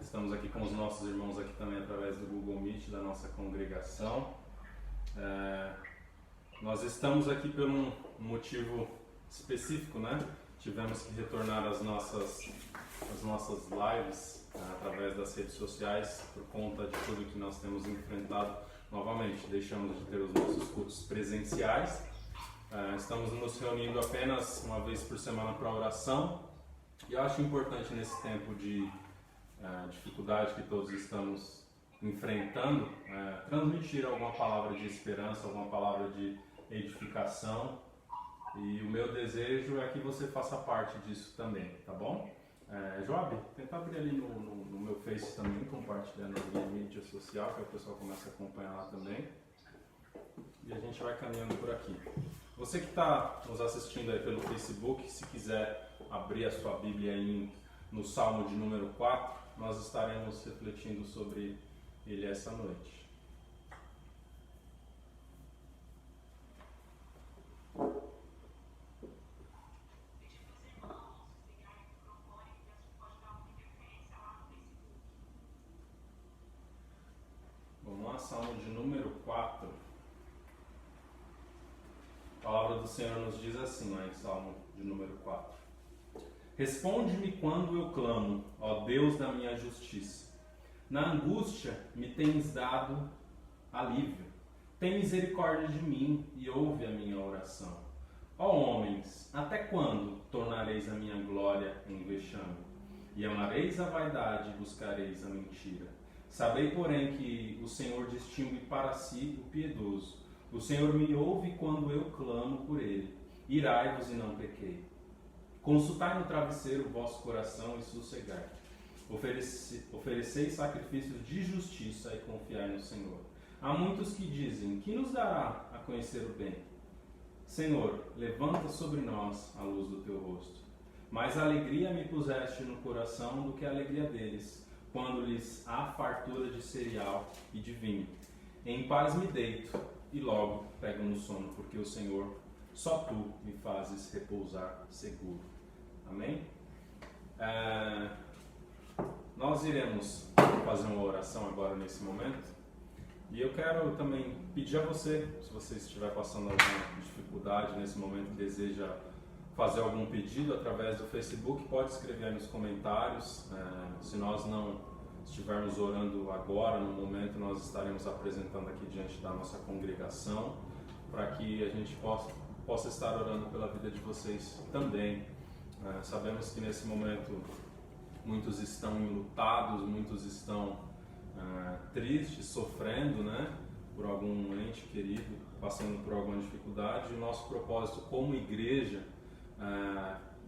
Estamos aqui com os nossos irmãos aqui também através do Google Meet da nossa congregação. Nós estamos aqui por um motivo específico, né? Tivemos que retornar às nossas lives através das redes sociais por conta de tudo que nós temos enfrentado novamente. Deixamos de ter os nossos cultos presenciais. Estamos nos reunindo apenas uma vez por semana para oração. E eu acho importante nesse tempo de dificuldade que todos estamos enfrentando, transmitir alguma palavra de esperança, alguma palavra de edificação. E o meu desejo é que você faça parte disso também, tá bom? Joab, tenta abrir ali no meu Face também, compartilhando a minha mídia social, que o pessoal começa a acompanhar lá também. E a gente vai caminhando por aqui. Você que está nos assistindo aí pelo Facebook, se quiser abrir a sua Bíblia aí no Salmo de número 4, nós estaremos refletindo sobre ele essa noite. Vamos lá, Salmo de número 4. A palavra do Senhor nos diz assim, lá em Salmo de número 4. Responde-me quando eu clamo, ó Deus da minha justiça. Na angústia me tens dado alívio. Tem misericórdia de mim e ouve a minha oração. Ó homens, até quando tornareis a minha glória em vexame? E amareis a vaidade e buscareis a mentira. Sabei, porém, que o Senhor distingue para si o piedoso. O Senhor me ouve quando eu clamo por ele. Irai-vos e não pequei. Consultai no travesseiro o vosso coração e sossegai. Ofereceis sacrifícios de justiça e confiai no Senhor. Há muitos que dizem, que nos dará a conhecer o bem? Senhor, levanta sobre nós a luz do teu rosto. Mais alegria me puseste no coração do que a alegria deles, quando lhes há fartura de cereal e de vinho. Em paz me deito e logo pego no sono, porque o Senhor, só tu me fazes repousar seguro. Amém? Nós iremos fazer uma oração agora nesse momento. E eu quero também pedir a você, se você estiver passando alguma dificuldade nesse momento e deseja fazer algum pedido através do Facebook, pode escrever aí nos comentários. Se nós não estivermos orando agora, no momento, nós estaremos apresentando aqui diante da nossa congregação, para que a gente possa estar orando pela vida de vocês também. Sabemos que nesse momento muitos estão enlutados, muitos estão tristes, sofrendo, né, por algum ente querido, passando por alguma dificuldade. E o nosso propósito como igreja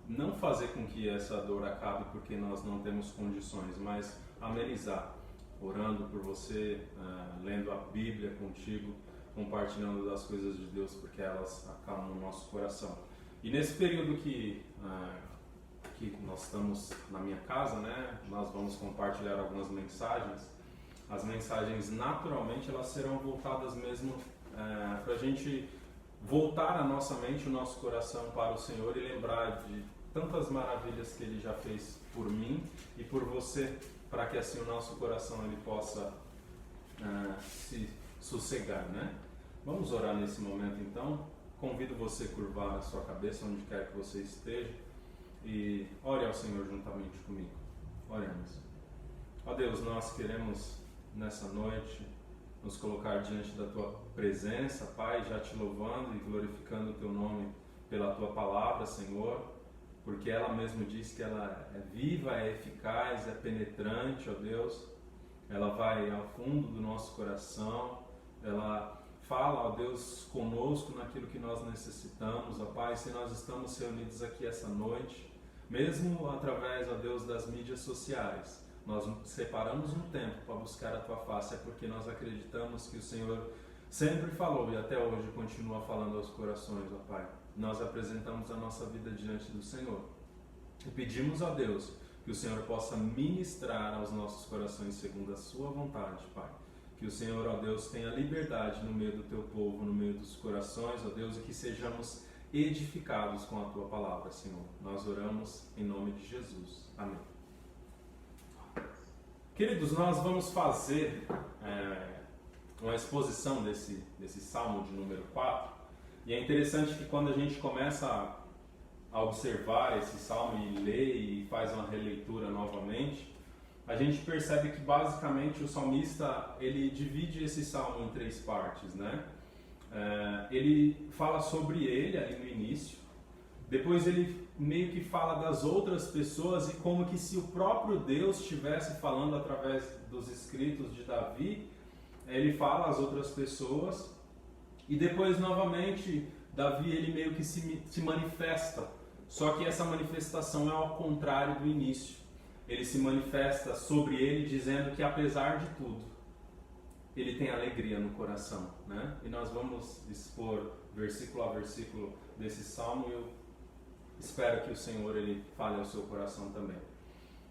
não fazer com que essa dor acabe porque nós não temos condições, mas amenizar, orando por você, lendo a Bíblia contigo, compartilhando das coisas de Deus, porque elas acalmam o nosso coração. E nesse período que nós estamos na minha casa, né, nós vamos compartilhar algumas mensagens. As mensagens, naturalmente, elas serão voltadas mesmo para a gente voltar a nossa mente, o nosso coração para o Senhor e lembrar de tantas maravilhas que Ele já fez por mim e por você, para que assim o nosso coração ele possa se sossegar, né? Vamos orar nesse momento então. Convido você a curvar a sua cabeça onde quer que você esteja e ore ao Senhor juntamente comigo. Oremos. Ó Deus, nós queremos nessa noite nos colocar diante da Tua presença, Pai, já Te louvando e glorificando o Teu nome pela Tua palavra, Senhor, porque ela mesmo diz que ela é viva, é eficaz, é penetrante, ó Deus. Ela vai ao fundo do nosso coração, ela fala, ó Deus, conosco naquilo que nós necessitamos, ó Pai. Se nós estamos reunidos aqui essa noite, mesmo através, ó Deus, das mídias sociais, nós separamos um tempo para buscar a Tua face, é porque nós acreditamos que o Senhor sempre falou e até hoje continua falando aos corações, ó Pai. Nós apresentamos a nossa vida diante do Senhor e pedimos a Deus que o Senhor possa ministrar aos nossos corações segundo a Sua vontade, Pai. Que o Senhor, ó Deus, tenha liberdade no meio do Teu povo, no meio dos corações, ó Deus, e que sejamos edificados com a Tua palavra, Senhor. Nós oramos em nome de Jesus. Amém. Queridos, nós vamos fazer uma exposição desse Salmo de número 4, e é interessante que quando a gente começa a observar esse Salmo e lê e faz uma releitura novamente, a gente percebe que basicamente o salmista ele divide esse Salmo em 3 partes, né? Ele fala sobre ele ali no início, depois ele meio que fala das outras pessoas e como que se o próprio Deus estivesse falando através dos escritos de Davi, ele fala às outras pessoas, e depois novamente Davi ele meio que se manifesta, só que essa manifestação é ao contrário do início. Ele se manifesta sobre ele dizendo que apesar de tudo, ele tem alegria no coração, né? E nós vamos expor versículo a versículo desse salmo, e eu espero que o Senhor ele fale ao seu coração também.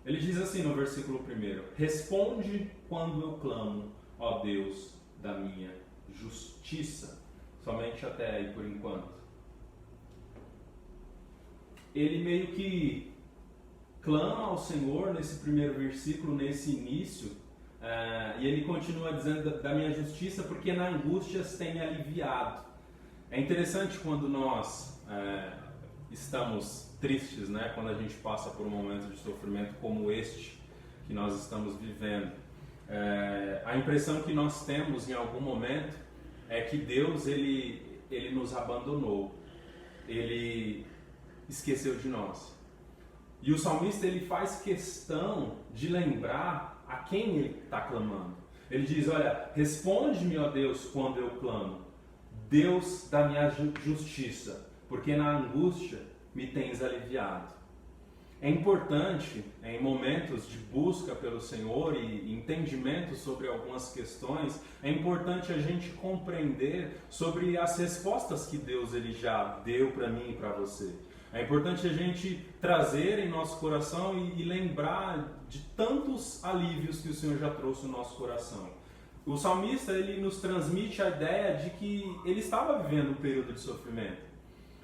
Ele diz assim no versículo 1: responde quando eu clamo, ó Deus da minha justiça. Somente até aí por enquanto. Ele meio que clama ao Senhor nesse primeiro versículo, nesse início, e ele continua dizendo da minha justiça, porque na angústia tem me aliviado. É interessante quando nós estamos tristes, né? Quando a gente passa por um momento de sofrimento como este que nós estamos vivendo. A impressão que nós temos em algum momento é que Deus ele nos abandonou, ele esqueceu de nós. E o salmista ele faz questão de lembrar a quem ele está clamando. Ele diz: olha, responde-me, ó Deus, quando eu clamo, Deus da minha justiça, porque na angústia me tens aliviado. É importante, em momentos de busca pelo Senhor e entendimento sobre algumas questões, é importante a gente compreender sobre as respostas que Deus ele já deu para mim e para você. É importante a gente trazer em nosso coração e lembrar de tantos alívios que o Senhor já trouxe no nosso coração. O salmista ele nos transmite a ideia de que ele estava vivendo um período de sofrimento.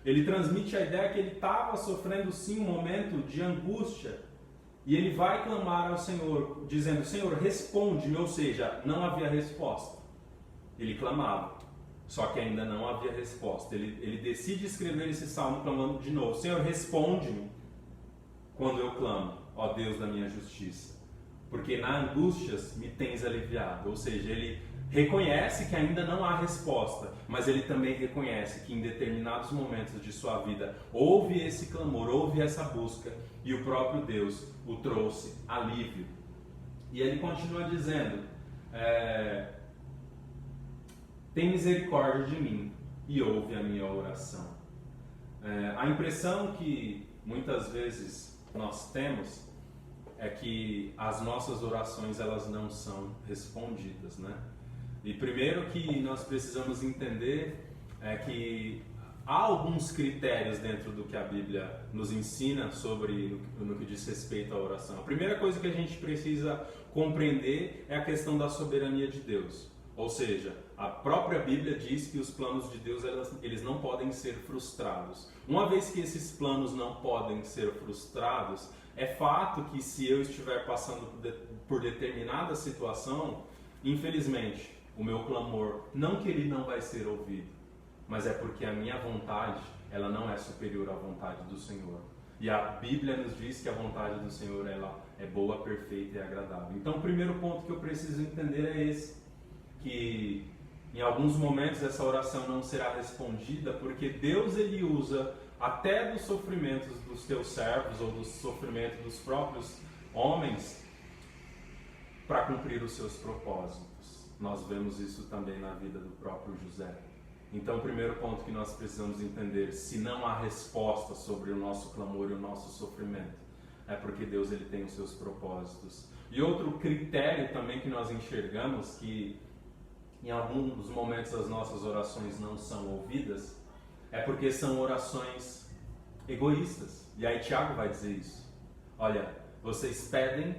Ele transmite a ideia que ele estava sofrendo sim um momento de angústia, e ele vai clamar ao Senhor, dizendo: Senhor, responde-me, ou seja, não havia resposta. Ele clamava, só que ainda não havia resposta. Ele decide escrever esse salmo clamando de novo: Senhor, responde-me quando eu clamo, ó Deus da minha justiça, porque na angústia me tens aliviado. Ou seja, ele reconhece que ainda não há resposta, mas ele também reconhece que em determinados momentos de sua vida houve esse clamor, houve essa busca, e o próprio Deus o trouxe alívio. E ele continua dizendo: tem misericórdia de mim e ouve a minha oração. A impressão que muitas vezes nós temos é que as nossas orações elas não são respondidas, né? E primeiro que nós precisamos entender é que há alguns critérios dentro do que a Bíblia nos ensina sobre no que diz respeito à oração. A primeira coisa que a gente precisa compreender é a questão da soberania de Deus. Ou seja, a própria Bíblia diz que os planos de Deus eles não podem ser frustrados. Uma vez que esses planos não podem ser frustrados, é fato que se eu estiver passando por determinada situação, infelizmente, o meu clamor, não que ele não vai ser ouvido, mas é porque a minha vontade, ela não é superior à vontade do Senhor. E a Bíblia nos diz que a vontade do Senhor ela é boa, perfeita e agradável. Então o primeiro ponto que eu preciso entender é esse, que em alguns momentos essa oração não será respondida, porque Deus ele usa até dos sofrimentos dos teus servos ou dos sofrimentos dos próprios homens para cumprir os seus propósitos. Nós vemos isso também na vida do próprio José. Então, o primeiro ponto que nós precisamos entender: se não há resposta sobre o nosso clamor e o nosso sofrimento, é porque Deus ele tem os seus propósitos. E outro critério também que nós enxergamos, que em alguns momentos as nossas orações não são ouvidas, é porque são orações egoístas. E aí Tiago vai dizer isso: olha, vocês pedem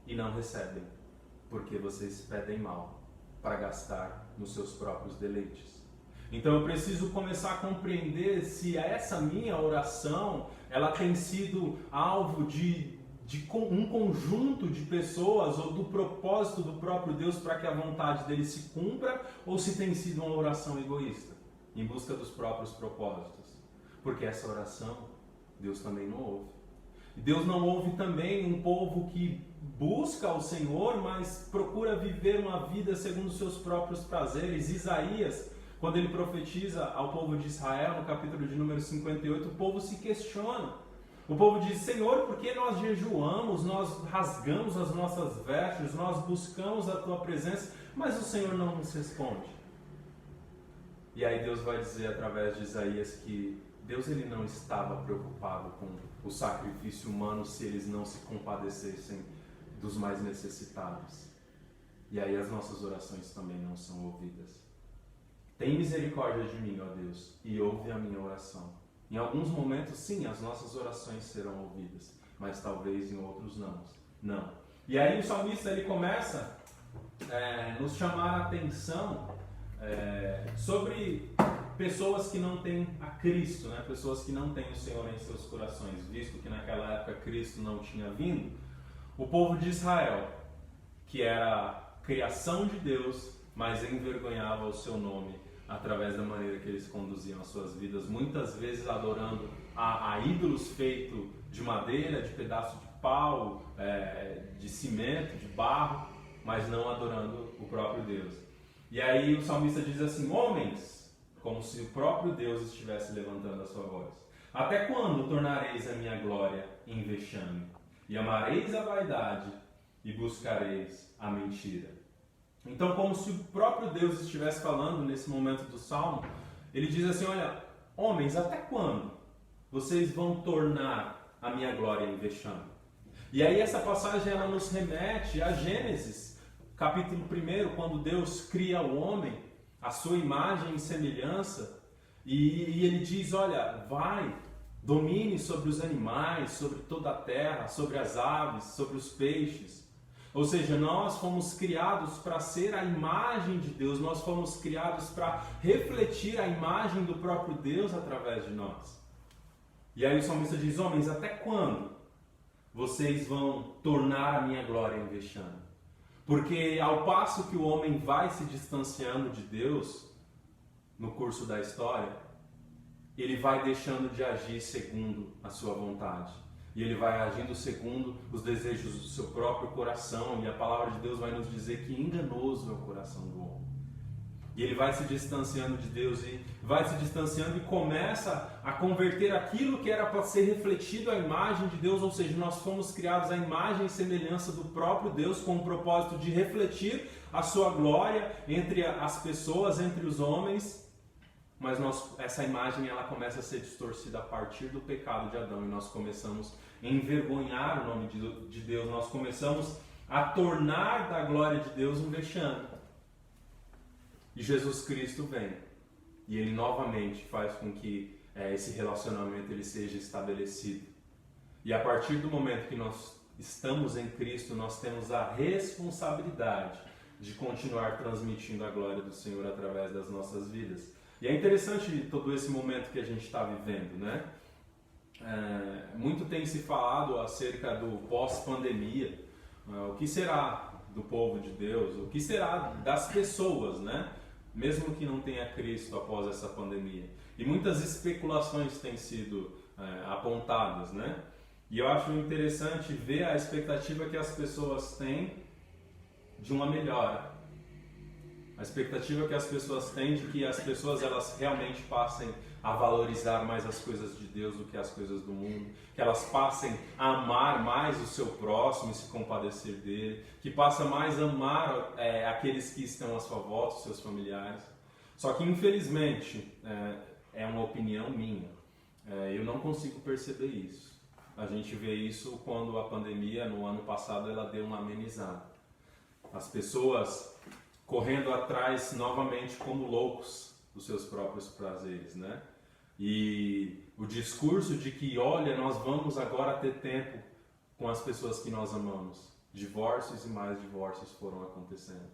e não recebem, porque vocês pedem mal, para gastar nos seus próprios deleites. Então eu preciso começar a compreender se essa minha oração ela tem sido alvo de de um conjunto de pessoas ou do propósito do próprio Deus para que a vontade dele se cumpra, ou se tem sido uma oração egoísta, em busca dos próprios propósitos. Porque essa oração Deus também não ouve. Deus não ouve também um povo que busca o Senhor, mas procura viver uma vida segundo os seus próprios prazeres. Isaías, quando ele profetiza ao povo de Israel, no capítulo de número 58, o povo se questiona. O povo diz: Senhor, por que nós jejuamos, nós rasgamos as nossas vestes, nós buscamos a Tua presença, mas o Senhor não nos responde? E aí Deus vai dizer através de Isaías que Deus ele não estava preocupado com o sacrifício humano se eles não se compadecessem dos mais necessitados. E aí as nossas orações também não são ouvidas. Tem misericórdia de mim, ó Deus, e ouve a minha oração. Em alguns momentos, sim, as nossas orações serão ouvidas, mas talvez em outros não. E aí o salmista ele começa a nos chamar a atenção sobre pessoas que não têm a Cristo, né? Pessoas que não têm o Senhor em seus corações, visto que naquela época Cristo não tinha vindo. O povo de Israel, que era a criação de Deus, mas envergonhava o seu nome através da maneira que eles conduziam as suas vidas, muitas vezes adorando a ídolos feitos de madeira, de pedaço de pau, de cimento, de barro, mas não adorando o próprio Deus. E aí o salmista diz assim: homens, como se o próprio Deus estivesse levantando a sua voz, até quando tornareis a minha glória em vexame? E amareis a vaidade e buscareis a mentira. Então, como se o próprio Deus estivesse falando nesse momento do Salmo, ele diz assim: olha, homens, até quando vocês vão tornar a minha glória em vexame? E aí essa passagem ela nos remete a Gênesis, capítulo 1, quando Deus cria o homem, a sua imagem e semelhança, e ele diz: olha, vai, domine sobre os animais, sobre toda a terra, sobre as aves, sobre os peixes. Ou seja, nós fomos criados para ser a imagem de Deus, nós fomos criados para refletir a imagem do próprio Deus através de nós. E aí o salmista diz: homens, até quando vocês vão tornar a minha glória em vexame? Porque ao passo que o homem vai se distanciando de Deus no curso da história, ele vai deixando de agir segundo a sua vontade. E ele vai agindo segundo os desejos do seu próprio coração. E a palavra de Deus vai nos dizer que enganoso é o coração do homem. E ele vai se distanciando de Deus e vai se distanciando e começa a converter aquilo que era para ser refletido à imagem de Deus. Ou seja, nós fomos criados à imagem e semelhança do próprio Deus com o propósito de refletir a sua glória entre as pessoas, entre os homens. Mas essa imagem ela começa a ser distorcida a partir do pecado de Adão e nós começamos a envergonhar o nome de Deus, nós começamos a tornar da glória de Deus um vexame. E Jesus Cristo vem e Ele novamente faz com que esse relacionamento ele seja estabelecido. E a partir do momento que nós estamos em Cristo, nós temos a responsabilidade de continuar transmitindo a glória do Senhor através das nossas vidas. E é interessante todo esse momento que a gente está vivendo, né? Muito tem se falado acerca do pós-pandemia. O que será do povo de Deus? O que será das pessoas, né? Mesmo que não tenha Cristo após essa pandemia. E muitas especulações têm sido apontadas, né? E eu acho interessante ver a expectativa que as pessoas têm de uma melhora. A expectativa que as pessoas têm de que as pessoas elas realmente passem a valorizar mais as coisas de Deus do que as coisas do mundo, que elas passem a amar mais o seu próximo e se compadecer dele, que passem mais a amar aqueles que estão à sua volta, os seus familiares. Só que infelizmente, é uma opinião minha, eu não consigo perceber isso. A gente vê isso quando a pandemia, no ano passado, ela deu uma amenizada. As pessoas correndo atrás novamente como loucos dos seus próprios prazeres, né? E o discurso de que, olha, nós vamos agora ter tempo com as pessoas que nós amamos. Divórcios e mais divórcios foram acontecendo.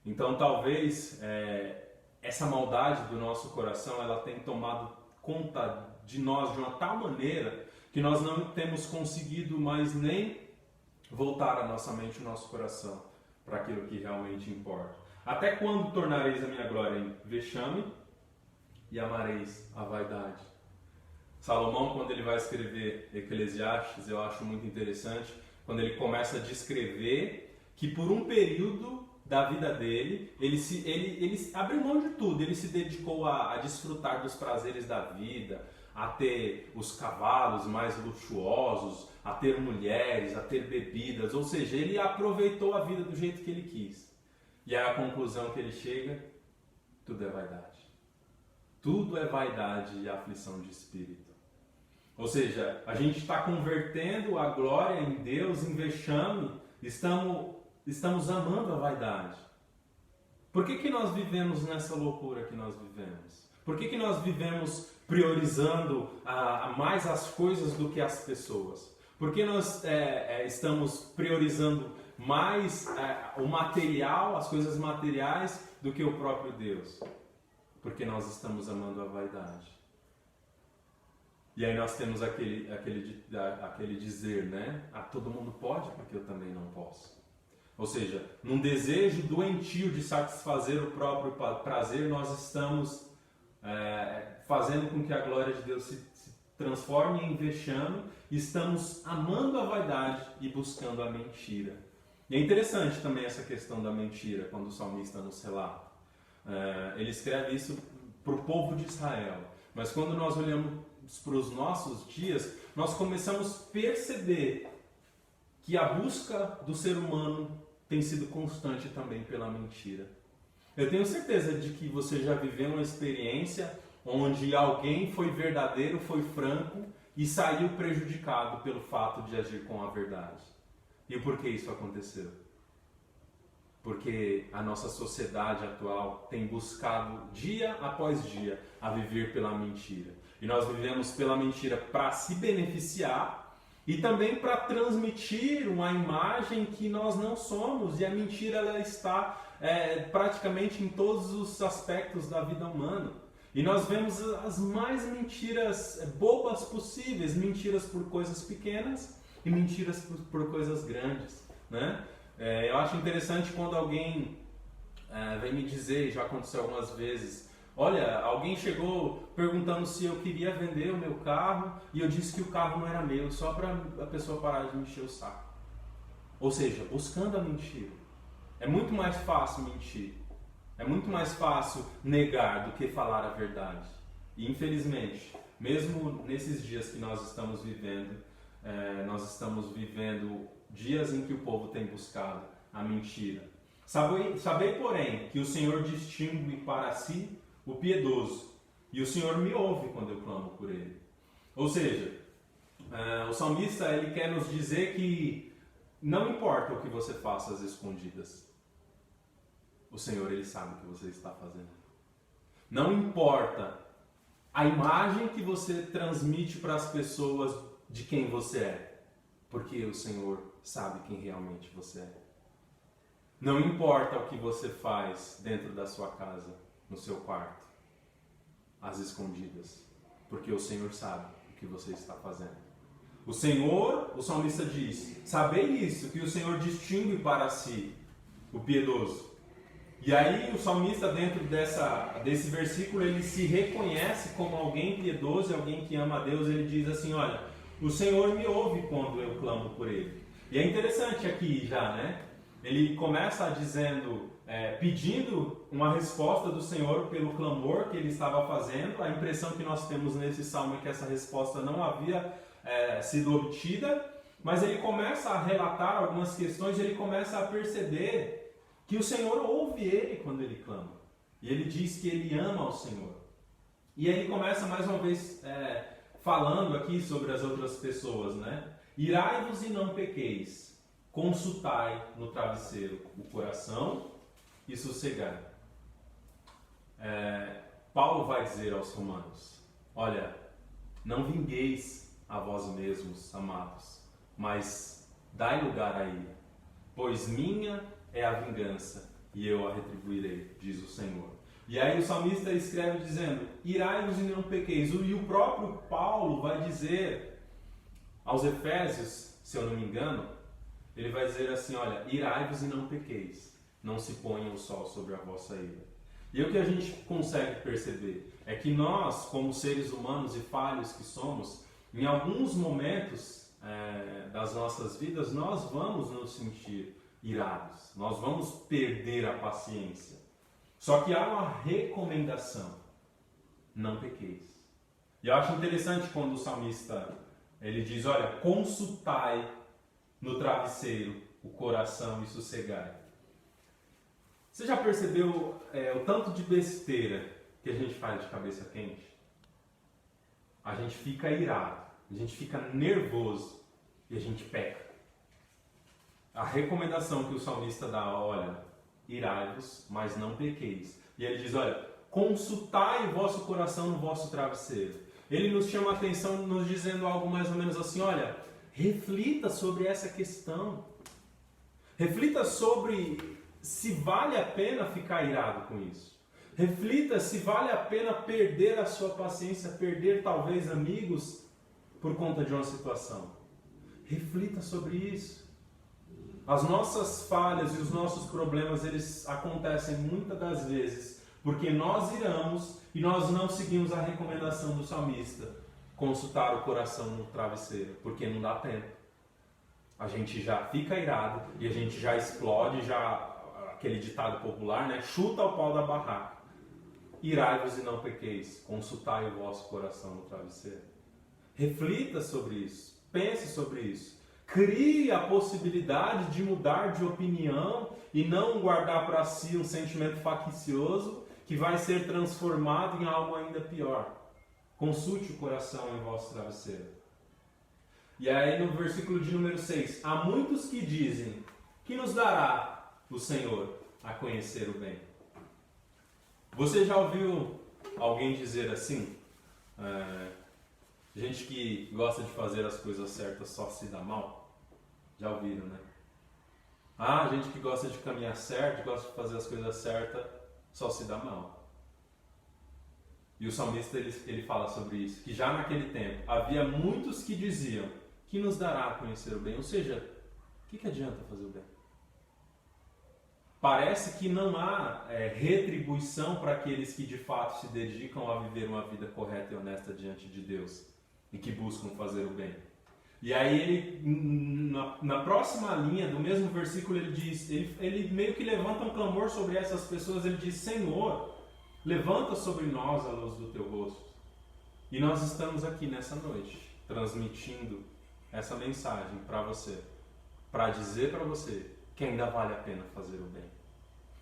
Então talvez essa maldade do nosso coração ela tem tomado conta de nós de uma tal maneira que nós não temos conseguido mais nem voltar a nossa mente e o nosso coração para aquilo que realmente importa. Até quando tornareis a minha glória em vexame e amareis a vaidade? Salomão, quando ele vai escrever Eclesiastes, eu acho muito interessante, quando ele começa a descrever que por um período da vida dele, ele abriu mão de tudo, ele se dedicou a desfrutar dos prazeres da vida, a ter os cavalos mais luxuosos, a ter mulheres, a ter bebidas, ou seja, ele aproveitou a vida do jeito que ele quis. E aí a conclusão que ele chega, tudo é vaidade. Tudo é vaidade e aflição de espírito. Ou seja, a gente está convertendo a glória em Deus em vexame, estamos amando a vaidade. Por que nós vivemos nessa loucura que nós vivemos? Por que nós vivemos priorizando mais as coisas do que as pessoas? Por que nós estamos priorizando mais o material, as coisas materiais, do que o próprio Deus? Porque nós estamos amando a vaidade. E aí nós temos aquele dizer, né? Todo mundo pode, porque eu também não posso. Ou seja, num desejo doentio de satisfazer o próprio prazer, nós estamos fazendo com que a glória de Deus se transforme em vexame, e estamos amando a vaidade e buscando a mentira. E é interessante também essa questão da mentira, quando o salmista nos relata. Ele escreve isso para o povo de Israel, mas quando nós olhamos para os nossos dias, nós começamos a perceber que a busca do ser humano tem sido constante também pela mentira. Eu tenho certeza de que você já viveu uma experiência onde alguém foi verdadeiro, foi franco e saiu prejudicado pelo fato de agir com a verdade. E por que isso aconteceu? Porque a nossa sociedade atual tem buscado dia após dia a viver pela mentira. E nós vivemos pela mentira para se beneficiar e também para transmitir uma imagem que nós não somos. E a mentira ela está praticamente em todos os aspectos da vida humana. E nós vemos as mais mentiras bobas possíveis, mentiras por coisas pequenas e mentiras por coisas grandes, né? Eu acho interessante quando alguém vem me dizer, já aconteceu algumas vezes, olha, alguém chegou perguntando se eu queria vender o meu carro e eu disse que o carro não era meu, só para a pessoa parar de me encher o saco. Ou seja, buscando a mentira. É muito mais fácil mentir. É muito mais fácil negar do que falar a verdade. E infelizmente, mesmo nesses dias que nós estamos vivendo dias em que o povo tem buscado a mentira. Sabei, porém, que o Senhor distingue para si o piedoso, e o Senhor me ouve quando eu clamo por ele. Ou seja, o salmista ele quer nos dizer que não importa o que você faça às escondidas, o Senhor ele sabe o que você está fazendo. Não importa a imagem que você transmite para as pessoas de quem você é, porque o Senhor sabe quem realmente você é. Não importa o que você faz dentro da sua casa, no seu quarto, às escondidas, porque o Senhor sabe o que você está fazendo. O salmista diz, sabei isso, que o Senhor distingue para si o piedoso. E aí o salmista, dentro desse versículo, ele se reconhece como alguém piedoso e alguém que ama a Deus. Ele diz assim, olha, o Senhor me ouve quando eu clamo por ele. E é interessante aqui já, né? Ele começa pedindo uma resposta do Senhor pelo clamor que ele estava fazendo. A impressão que nós temos nesse salmo é que essa resposta não havia sido obtida, mas ele começa a relatar algumas questões e ele começa a perceber que o Senhor ouve ele quando ele clama. E ele diz que ele ama o Senhor. E aí ele começa mais uma vez falando aqui sobre as outras pessoas, né? Irai-vos e não pequeis, consultai no travesseiro o coração e sossegai. Paulo vai dizer aos romanos, olha, não vingueis a vós mesmos, amados, mas dai lugar a ira, pois minha é a vingança e eu a retribuirei, diz o Senhor. E aí o salmista escreve dizendo, irai-vos e não pequeis. E o próprio Paulo vai dizer Aos Efésios, se eu não me engano, ele vai dizer assim, olha, irai-vos e não pequeis, não se ponha o sol sobre a vossa ira. E o que a gente consegue perceber é que nós, como seres humanos e falhos que somos, em alguns momentos das nossas vidas, nós vamos nos sentir irados, nós vamos perder a paciência. Só que há uma recomendação, não pequeis. E eu acho interessante quando o salmista ele diz, olha, consultai no travesseiro o coração e sossegai. Você já percebeu o tanto de besteira que a gente faz de cabeça quente? A gente fica irado, a gente fica nervoso e a gente peca. A recomendação que o salmista dá, olha, irai-vos, mas não pequeis. E ele diz, olha, consultai o vosso coração no vosso travesseiro. Ele nos chama a atenção nos dizendo algo mais ou menos assim, olha, reflita sobre essa questão. Reflita sobre se vale a pena ficar irado com isso. Reflita se vale a pena perder a sua paciência, perder talvez amigos por conta de uma situação. Reflita sobre isso. As nossas falhas e os nossos problemas, eles acontecem muitas das vezes porque nós iramos e nós não seguimos a recomendação do salmista, consultar o coração no travesseiro, porque não dá tempo. A gente já fica irado e a gente já explode, aquele ditado popular, né? Chuta o pau da barraca. Irai-vos e não pequeis, consultai o vosso coração no travesseiro. Reflita sobre isso, pense sobre isso. Crie a possibilidade de mudar de opinião e não guardar para si um sentimento faccioso que vai ser transformado em algo ainda pior. Consulte o coração em vosso travesseiro. E aí no versículo de número 6, há muitos que dizem, que nos dará o Senhor a conhecer o bem? Você já ouviu alguém dizer assim? Gente que gosta de fazer as coisas certas só se dá mal? Já ouviram, né? Gente que gosta de caminhar certo, gosta de fazer as coisas certas, só se dá mal. E o salmista ele fala sobre isso, que já naquele tempo havia muitos que diziam que nos dará a conhecer o bem. Ou seja, o que adianta fazer o bem? Parece que não há retribuição para aqueles que de fato se dedicam a viver uma vida correta e honesta diante de Deus e que buscam fazer o bem. E aí ele, na próxima linha do mesmo versículo, ele diz, ele meio que levanta um clamor sobre essas pessoas, ele diz, Senhor, levanta sobre nós a luz do teu rosto. E nós estamos aqui nessa noite, transmitindo essa mensagem para você, para dizer para você que ainda vale a pena fazer o bem.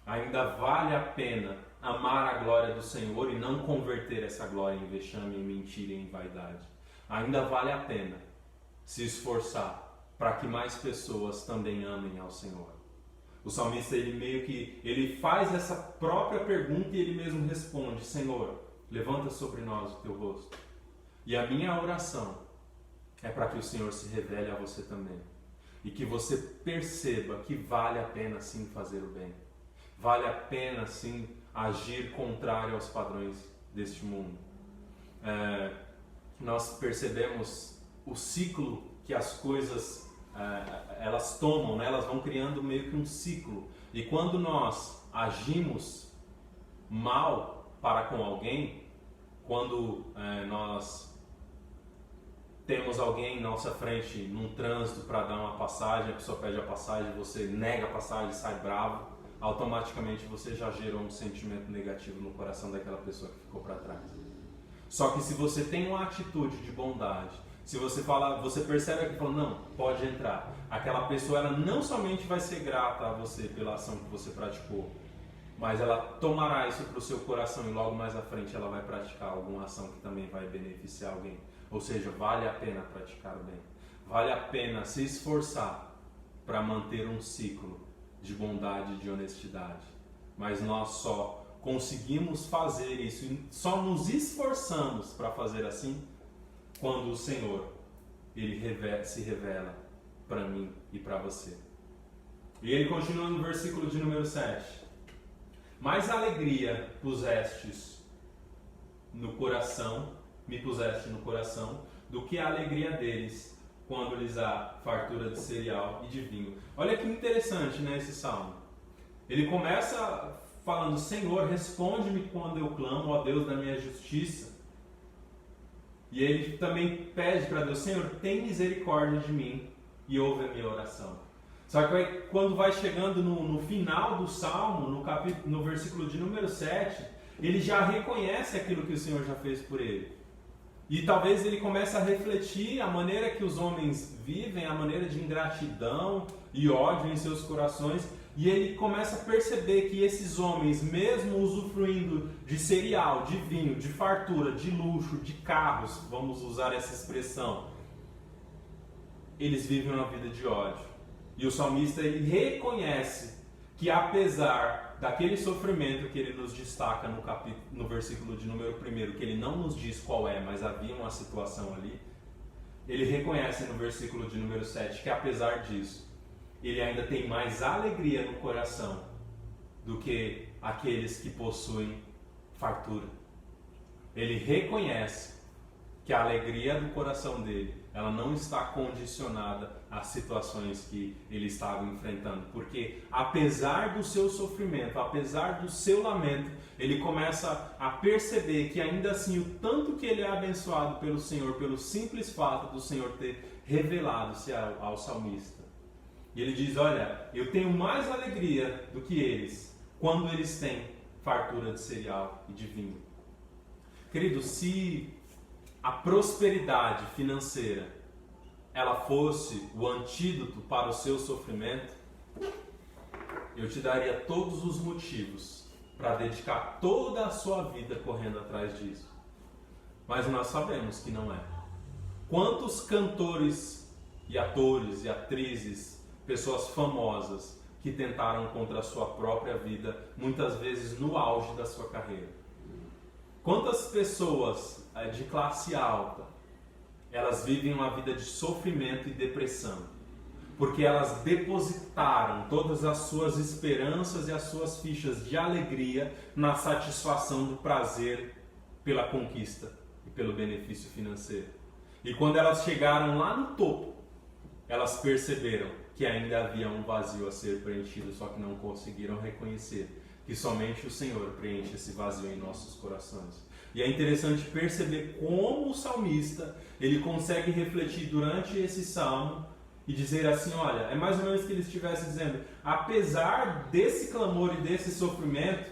Ainda vale a pena amar a glória do Senhor e não converter essa glória em vexame, em mentira e em vaidade. Ainda vale a pena se esforçar para que mais pessoas também amem ao Senhor. O salmista, ele faz essa própria pergunta e ele mesmo responde, Senhor, levanta sobre nós o teu rosto. E a minha oração é para que o Senhor se revele a você também. E que você perceba que vale a pena sim fazer o bem. Vale a pena sim agir contrário aos padrões deste mundo. Nós percebemos o ciclo que as coisas elas tomam, né? Elas vão criando meio que um ciclo. E quando nós agimos mal para com alguém, quando nós temos alguém na nossa frente num trânsito para dar uma passagem, a pessoa pede a passagem, você nega a passagem, sai bravo, automaticamente você já gerou um sentimento negativo no coração daquela pessoa que ficou para trás. Só que se você tem uma atitude de bondade, se você percebe que fala, não, pode entrar, aquela pessoa ela não somente vai ser grata a você pela ação que você praticou, mas ela tomará isso para o seu coração e logo mais à frente ela vai praticar alguma ação que também vai beneficiar alguém. Ou seja, vale a pena praticar o bem. Vale a pena se esforçar para manter um ciclo de bondade e de honestidade. Mas nós só conseguimos fazer isso e só nos esforçamos para fazer assim quando o Senhor se revela para mim e para você. E ele continua no versículo de número 7. Mais alegria pusestes no coração, me puseste no coração, do que a alegria deles quando lhes há fartura de cereal e de vinho. Olha que interessante, né, esse salmo. Ele começa falando: Senhor, responde-me quando eu clamo, ó Deus da minha justiça. E ele também pede para Deus: Senhor, tem misericórdia de mim e ouve a minha oração. Só que aí, quando vai chegando no final do salmo, no versículo de número 7, ele já reconhece aquilo que o Senhor já fez por ele. E talvez ele comece a refletir a maneira que os homens vivem, a maneira de ingratidão e ódio em seus corações. E ele começa a perceber que esses homens, mesmo usufruindo de cereal, de vinho, de fartura, de luxo, de carros, vamos usar essa expressão, eles vivem uma vida de ódio. E o salmista, ele reconhece que apesar daquele sofrimento que ele nos destaca no versículo de número 1, que ele não nos diz qual é, mas havia uma situação ali, ele reconhece no versículo de número 7 que apesar disso, ele ainda tem mais alegria no coração do que aqueles que possuem fartura. Ele reconhece que a alegria do coração dele, ela não está condicionada às situações que ele estava enfrentando. Porque apesar do seu sofrimento, apesar do seu lamento, ele começa a perceber que ainda assim o tanto que ele é abençoado pelo Senhor, pelo simples fato do Senhor ter revelado-se ao salmista. E ele diz: olha, eu tenho mais alegria do que eles, quando eles têm fartura de cereal e de vinho. Querido, se a prosperidade financeira ela fosse o antídoto para o seu sofrimento, eu te daria todos os motivos para dedicar toda a sua vida correndo atrás disso. Mas nós sabemos que não é. Quantos cantores e atores e atrizes, pessoas famosas que tentaram contra a sua própria vida, muitas vezes no auge da sua carreira. Quantas pessoas de classe alta, elas vivem uma vida de sofrimento e depressão, porque elas depositaram todas as suas esperanças e as suas fichas de alegria na satisfação do prazer pela conquista e pelo benefício financeiro. E quando elas chegaram lá no topo, elas perceberam que ainda havia um vazio a ser preenchido, só que não conseguiram reconhecer que somente o Senhor preenche esse vazio em nossos corações. E é interessante perceber como o salmista, ele consegue refletir durante esse salmo e dizer assim: olha, é mais ou menos que ele estivesse dizendo, apesar desse clamor e desse sofrimento,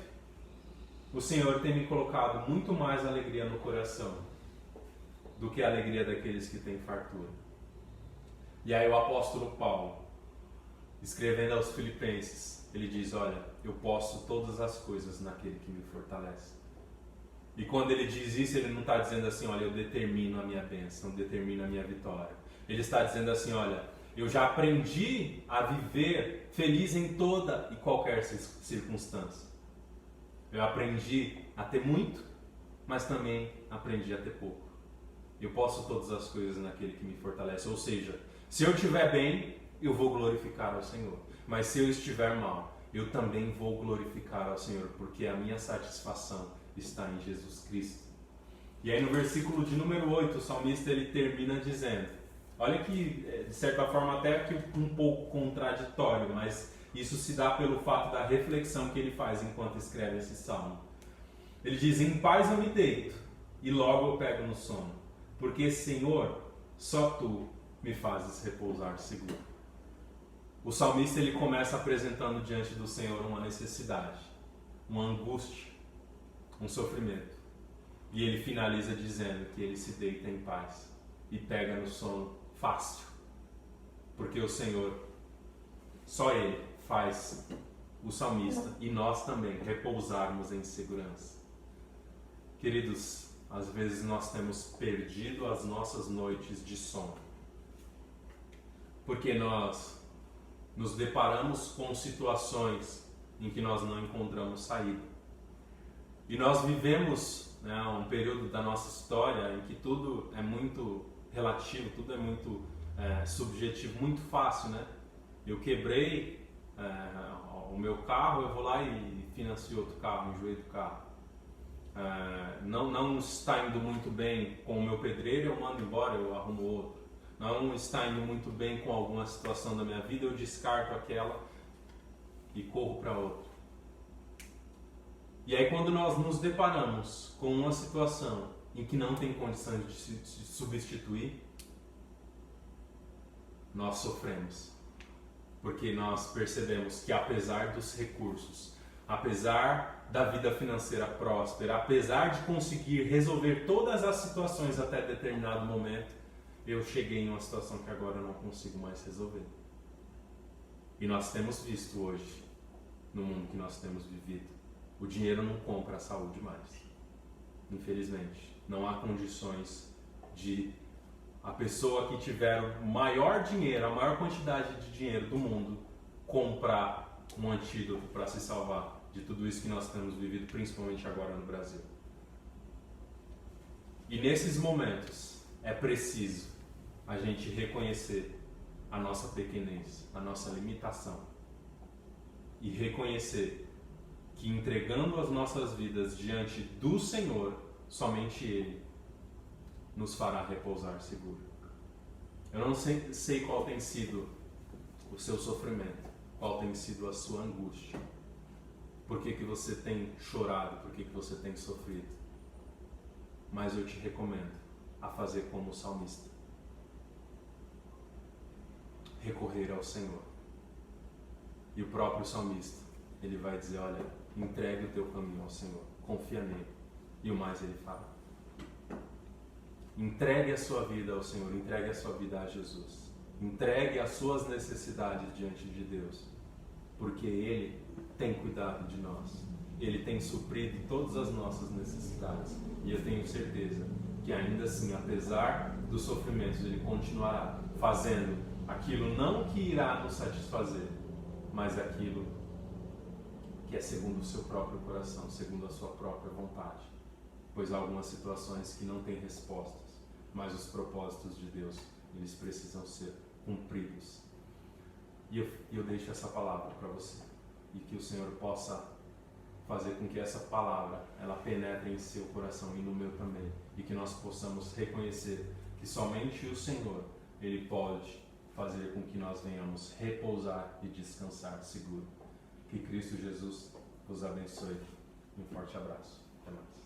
o Senhor tem me colocado muito mais alegria no coração do que a alegria daqueles que têm fartura. E aí o apóstolo Paulo, escrevendo aos Filipenses, ele diz: olha, eu posso todas as coisas naquele que me fortalece. E quando ele diz isso, ele não está dizendo assim: olha, eu determino a minha bênção, eu determino a minha vitória. Ele está dizendo assim: olha, eu já aprendi a viver feliz em toda e qualquer circunstância. Eu aprendi a ter muito, mas também aprendi a ter pouco. Eu posso todas as coisas naquele que me fortalece. Ou seja, se eu estiver bem, eu vou glorificar ao Senhor. Mas se eu estiver mal, eu também vou glorificar ao Senhor, porque a minha satisfação está em Jesus Cristo. E aí no versículo de número 8, o salmista ele termina dizendo, olha que de certa forma até que um pouco contraditório, mas isso se dá pelo fato da reflexão que ele faz enquanto escreve esse salmo. Ele diz: em paz eu me deito e logo eu pego no sono, porque Senhor, só Tu me fazes repousar seguro. O salmista ele começa apresentando diante do Senhor uma necessidade, uma angústia, um sofrimento. E ele finaliza dizendo que ele se deita em paz e pega no sono fácil. Porque o Senhor, só Ele faz o salmista e nós também repousarmos em segurança. Queridos, às vezes nós temos perdido as nossas noites de sono. Porque nós nos deparamos com situações em que nós não encontramos saída. E nós vivemos um período da nossa história em que tudo é muito relativo, tudo é muito subjetivo, muito fácil, né? Eu quebrei o meu carro, eu vou lá e financio outro carro, enjoei do carro. Não está indo muito bem com o meu pedreiro, eu mando embora, eu arrumo outro. não está indo muito bem com alguma situação da minha vida, eu descarto aquela e corro para outra. E aí quando nós nos deparamos com uma situação em que não tem condição de se substituir, nós sofremos. Porque nós percebemos que apesar dos recursos, apesar da vida financeira próspera, apesar de conseguir resolver todas as situações até determinado momento, eu cheguei em uma situação que agora eu não consigo mais resolver. E nós temos visto hoje, no mundo que nós temos vivido, o dinheiro não compra a saúde mais. Infelizmente, não há condições de a pessoa que tiver o maior dinheiro, a maior quantidade de dinheiro do mundo, comprar um antídoto para se salvar de tudo isso que nós temos vivido, principalmente agora no Brasil. E nesses momentos é preciso a gente reconhecer a nossa pequenez, a nossa limitação e reconhecer que entregando as nossas vidas diante do Senhor, somente Ele nos fará repousar seguro. Eu não sei qual tem sido o seu sofrimento, qual tem sido a sua angústia, por que você tem chorado, por que você tem sofrido, mas eu te recomendo a fazer como o salmista, recorrer ao Senhor. E o próprio salmista, ele vai dizer, olha, entregue o teu caminho ao Senhor, confia nele, e o mais ele fará. Entregue a sua vida ao Senhor, entregue a sua vida a Jesus. Entregue as suas necessidades diante de Deus, porque Ele tem cuidado de nós. Ele tem suprido todas as nossas necessidades. E eu tenho certeza que ainda assim, apesar dos sofrimentos, Ele continuará fazendo aquilo não que irá nos satisfazer, mas aquilo que é segundo o seu próprio coração, segundo a sua própria vontade. Pois há algumas situações que não têm respostas, mas os propósitos de Deus, eles precisam ser cumpridos. E eu deixo essa palavra para você, e que o Senhor possa fazer com que essa palavra, ela penetre em seu coração e no meu também, e que nós possamos reconhecer que somente o Senhor, Ele pode fazer com que nós venhamos repousar e descansar seguro. Que Cristo Jesus vos abençoe. Um forte abraço. Até mais.